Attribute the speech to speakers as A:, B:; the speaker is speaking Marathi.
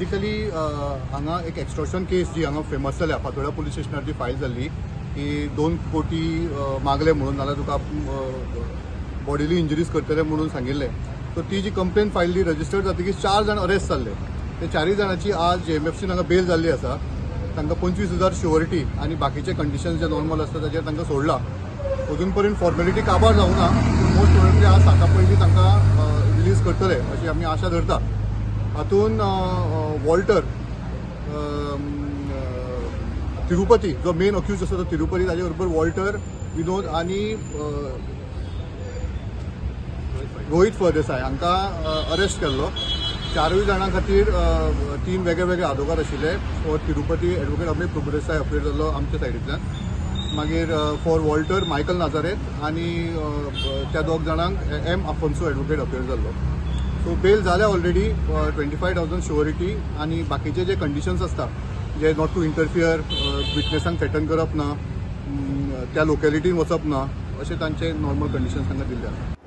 A: बेसिकली हांगा एक एक्सटॉर्शन केस जी हांगा फेमस जाल्या फातोर्डा पुलीस स्टेशनार जी फायल जाल्ली की 2 कोटी मागले म्हणून नाल्यार तुका बॉडीली इंजरीज करतले म्हणून सांगिल्ले. सो ती जी कंप्लेन फायल रजिस्टर्ड जातकीच 4 जाण अरेस्ट जाल्ले. ते 4 जाणांची आज JMFC हांगा बेल जाल्ली आसा. तांकां 25,000 शुअरिटी आनी बाकीचे कंडिशन्स जे नॉर्मल आसता ताचेर तांकां सोडला. अजून पर्यंत फॉर्मेलिटी काबार जावना, मोस्ट प्रोबेबली आज 7 पयलीं तांकां रिलीज करतले अशी आमी आशा धरता. हातून वॉल्टर तिरुपती जो मेन अक्यूज आसा तो तिरुपती, ताजे बरोबर वॉल्टर, विनोद आनी रोहित फळदेसाय हांकां अरेस्ट केल्लो. 4 जाणां खातीर 3 वेगळे आदोगाद आशिल्ले. For Tirupati advocate Amay Prabhudesai appear जाल्लो आमच्या सायडींतल्यान. मागीर फॉर वॉल्टर मायकल नाझारेथ आनी त्या 2 जाणांक M आफोन्सो एडवोकेट अपियर जाल्लो. सो बेल जाल्या ऑलरेडी 25,000 शुअरिटी आनी बाकीचे जे कंडिशन्स आसता जे नॉट टू इंटरफियर, विटनेसांक थ्रेटन करप ना, त्या लोकेलिटीन वचप ना, अशे तांचे नॉर्मल कंडिशन्स तांकां दिल्ले आसा.